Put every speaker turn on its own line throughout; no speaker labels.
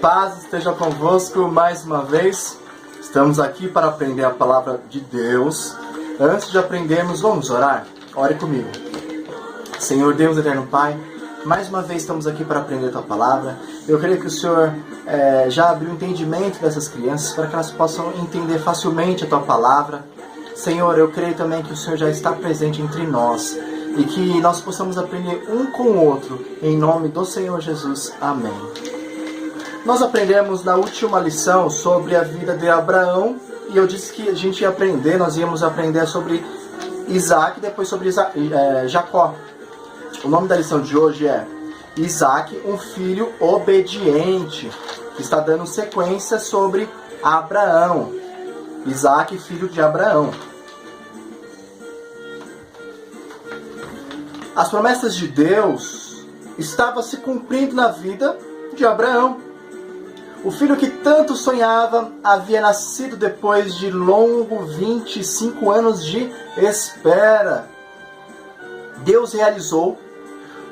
paz esteja convosco mais uma vez. Estamos aqui para aprender a palavra de Deus. Antes de aprendermos, vamos orar? Ore comigo. Senhor Deus, eterno Pai, mais uma vez estamos aqui para aprender a Tua palavra. Eu creio que o Senhor já abriu o entendimento dessas crianças para que elas possam entender facilmente a Tua palavra. Senhor, eu creio também que o Senhor já está presente entre nós e que nós possamos aprender um com o outro, em nome do Senhor Jesus. Amém. Nós aprendemos na última lição sobre a vida de Abraão, e eu disse que a gente ia aprender, nós íamos aprender sobre Isaac e depois sobre Jacó. O nome da lição de hoje é Isaac, um filho obediente, que está dando sequência sobre Abraão. Isaac, filho de Abraão. As promessas de Deus estavam se cumprindo na vida de Abraão. O filho que tanto sonhava havia nascido depois de longo 25 anos de espera. Deus realizou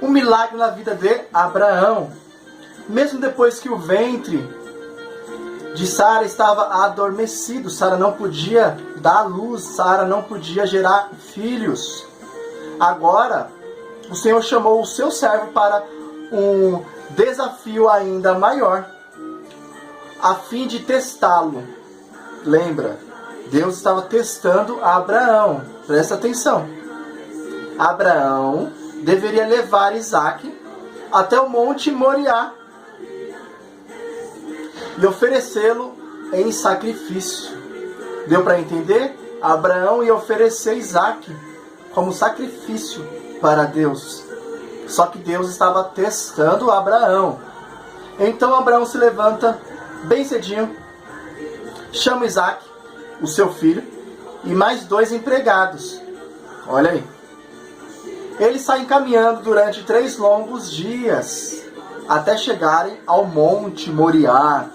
um milagre na vida de Abraão. Mesmo depois que o ventre de Sara estava adormecido, Sara não podia dar à luz, Sara não podia gerar filhos. Agora, o Senhor chamou o seu servo para um desafio ainda maior, a fim de testá-lo. Lembra, Deus estava testando Abraão. Presta atenção. Abraão deveria levar Isaac até o Monte Moriá e oferecê-lo em sacrifício. Deu para entender? Abraão ia oferecer Isaac como sacrifício para Deus. Só que Deus estava testando Abraão. Então Abraão se levanta bem cedinho, chama Isaac, o seu filho, e mais 2 empregados. Olha aí. Eles saem caminhando durante 3 longos dias, até chegarem ao Monte Moriá,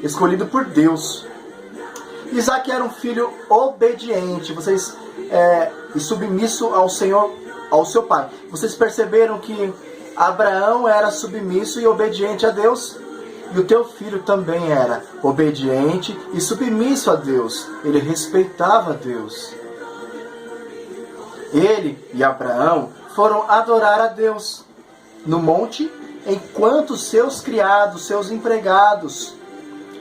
escolhido por Deus. Isaac era um filho obediente, e submisso ao Senhor, ao seu pai. Vocês perceberam que Abraão era submisso e obediente a Deus? E o teu filho também era obediente e submisso a Deus. Ele respeitava a Deus. Ele e Abraão foram adorar a Deus no monte, enquanto seus criados, seus empregados,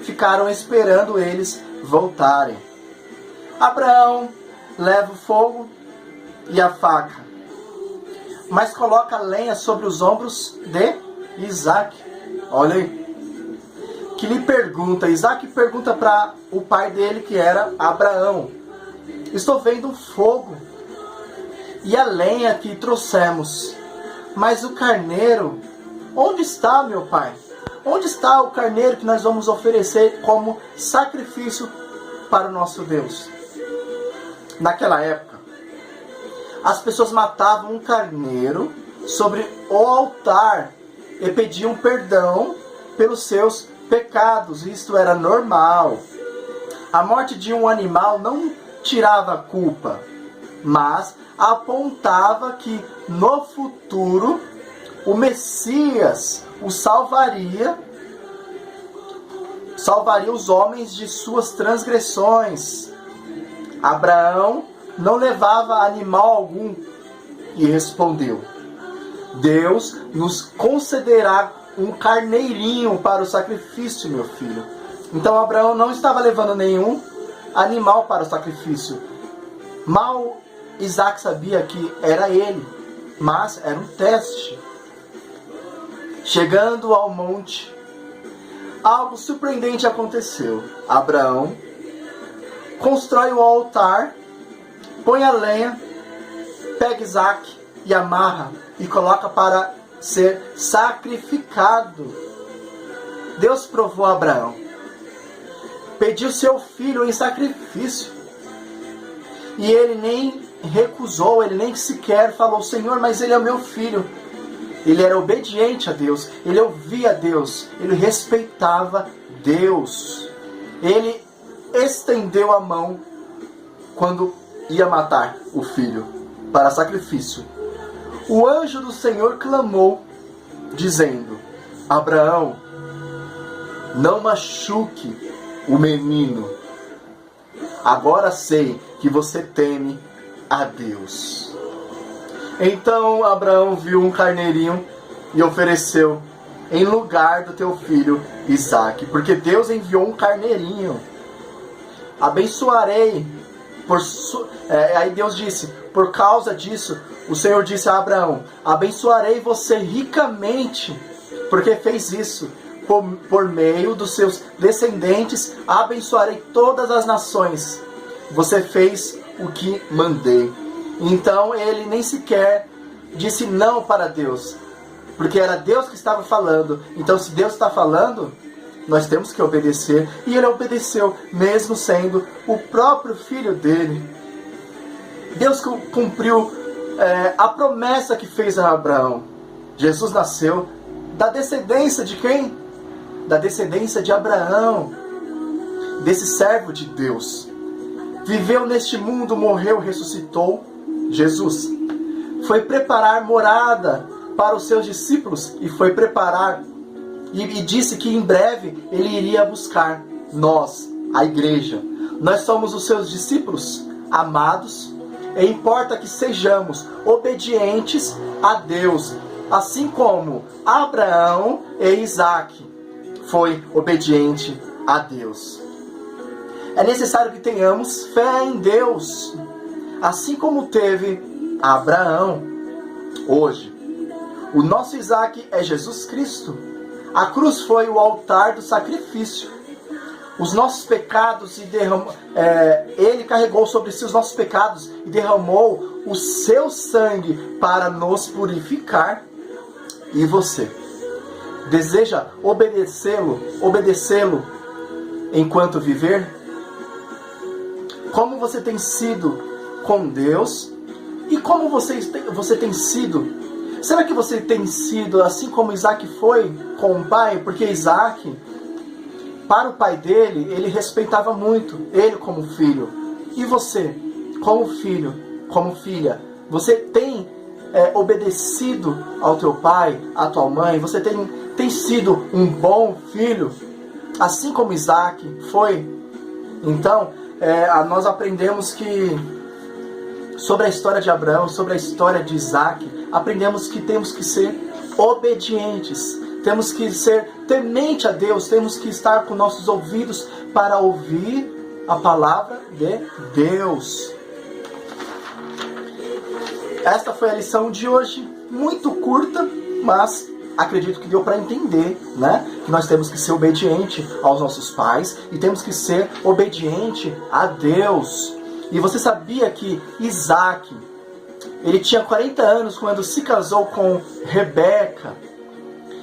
ficaram esperando eles voltarem. Abraão leva o fogo e a faca, mas coloca a lenha sobre os ombros de Isaac. Olha aí. Que lhe pergunta, Isaac pergunta para o pai dele, que era Abraão: estou vendo o fogo e a lenha que trouxemos, mas o carneiro, onde está, meu pai? Onde está o carneiro que nós vamos oferecer como sacrifício para o nosso Deus? Naquela época, as pessoas matavam um carneiro sobre o altar e pediam perdão pelos seus pecados. Isto era normal. A morte de um animal não tirava a culpa, mas apontava que no futuro o Messias o salvaria os homens de suas transgressões. Abraão não levava animal algum e respondeu: Deus nos concederá um carneirinho para o sacrifício, meu filho. Então Abraão não estava levando nenhum animal para o sacrifício. Mal Isaac sabia que era ele, mas era um teste. Chegando ao monte, algo surpreendente aconteceu. Abraão constrói o altar, põe a lenha, pega Isaac e amarra e coloca para ser sacrificado. Deus provou a Abraão. Pediu seu filho em sacrifício. E ele nem recusou, ele nem sequer falou: Senhor, mas ele é o meu filho. Ele era obediente a Deus, ele ouvia a Deus, ele respeitava Deus. Ele estendeu a mão quando ia matar o filho para sacrifício. O anjo do Senhor clamou, dizendo: Abraão. não machuque o menino. Agora sei que você teme a Deus. Então Abraão viu um carneirinho e ofereceu em lugar do teu filho Isaque, porque Deus enviou um carneirinho. Abençoarei. Aí Deus disse, por causa disso, o Senhor disse a Abraão, abençoarei você ricamente, porque fez isso. Por meio dos seus descendentes, abençoarei todas as nações. Você fez o que mandei. Então ele nem sequer disse não para Deus, porque era Deus que estava falando. Então se Deus está falando, nós temos que obedecer. E ele obedeceu, mesmo sendo o próprio filho dele. Deus cumpriu a promessa que fez a Abraão. Jesus nasceu da descendência de quem? Da descendência de Abraão, desse servo de Deus. Viveu neste mundo, morreu, ressuscitou. Jesus foi preparar morada para os seus discípulos e foi preparar e disse que em breve ele iria buscar nós, a igreja. Nós somos os seus discípulos amados e importa que sejamos obedientes a Deus, assim como Abraão e Isaque foi obediente a Deus. É necessário que tenhamos fé em Deus, assim como teve Abraão. Hoje, o nosso Isaque é Jesus Cristo. A cruz foi o altar do sacrifício. Os nossos pecados ele carregou sobre si os nossos pecados e derramou o seu sangue para nos purificar. E você? Deseja obedecê-lo enquanto viver? Como você tem sido com Deus? E como você tem sido? Será que você tem sido assim como Isaque foi com o pai? Porque Isaque, para o pai dele, ele respeitava muito ele como filho. E você, como filho, como filha, você tem obedecido ao teu pai, à tua mãe? Você tem sido um bom filho, assim como Isaque foi? Então, nós aprendemos que sobre a história de Abraão, sobre a história de Isaque, aprendemos que temos que ser obedientes, temos que ser temente a Deus, temos que estar com nossos ouvidos para ouvir a palavra de Deus. Esta foi a lição de hoje, muito curta, mas acredito que deu para entender, né? Que nós temos que ser obediente aos nossos pais e temos que ser obediente a Deus. E você sabia que Isaque, ele tinha 40 anos quando se casou com Rebeca.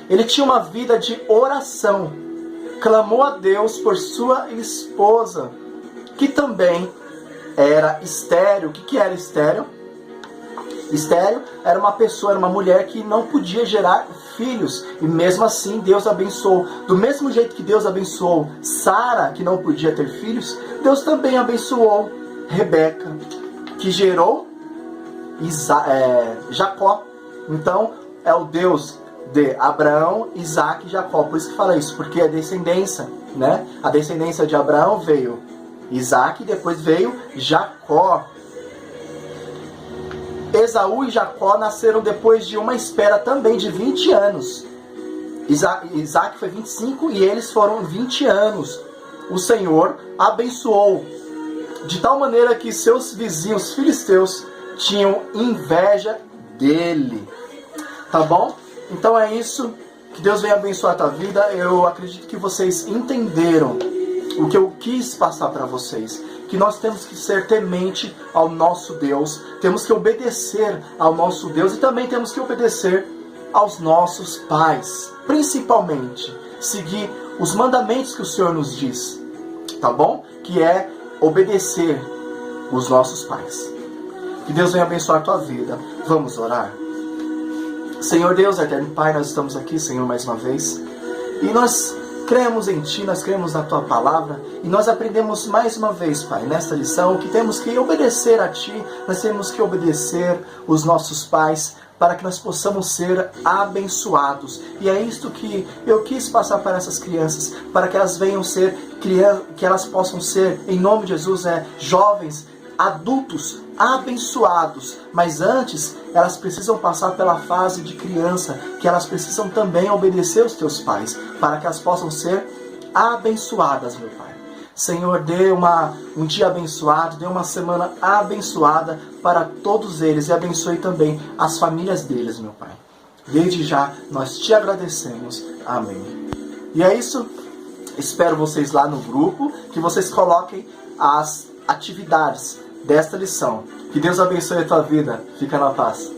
Ele tinha uma vida de oração. Clamou a Deus por sua esposa, que também era estéril. O que era estéril? Estéril era uma pessoa, era uma mulher que não podia gerar filhos. E mesmo assim Deus abençoou. Do mesmo jeito que Deus abençoou Sara, que não podia ter filhos, Deus também abençoou Rebeca, que gerou Jacó. Então é o Deus de Abraão, Isaque e Jacó. Por isso que fala isso, porque a descendência, né? A descendência de Abraão veio Isaque e depois veio Jacó. Esaú e Jacó nasceram depois de uma espera também de 20 anos. Isaque foi 25 e eles foram 20 anos. O Senhor abençoou de tal maneira que seus vizinhos filisteus tinham inveja dele. Tá bom? Então é isso. Que Deus venha abençoar a tua vida. Eu acredito que vocês entenderam o que eu quis passar para vocês. Que nós temos que ser temente ao nosso Deus. Temos que obedecer ao nosso Deus. E também temos que obedecer aos nossos pais. Principalmente, seguir os mandamentos que o Senhor nos diz. Tá bom? Que é obedecer os nossos pais. Que Deus venha abençoar a tua vida. Vamos orar? Senhor Deus, eterno Pai, nós estamos aqui, Senhor, mais uma vez. E nós cremos em Ti, nós cremos na Tua palavra e nós aprendemos mais uma vez, Pai, nesta lição que temos que obedecer a Ti, nós temos que obedecer os nossos pais para que nós possamos ser abençoados. E é isto que eu quis passar para essas crianças, para que elas venham ser que elas possam ser, em nome de Jesus, jovens, adultos, abençoados. Mas antes, elas precisam passar pela fase de criança, que elas precisam também obedecer os teus pais, para que elas possam ser abençoadas, meu Pai. Senhor, dê um dia abençoado, dê uma semana abençoada para todos eles e abençoe também as famílias deles, meu Pai. Desde já, nós te agradecemos. Amém. E é isso. Espero vocês lá no grupo, que vocês coloquem as atividades desta lição. Que Deus abençoe a tua vida. Fica na paz.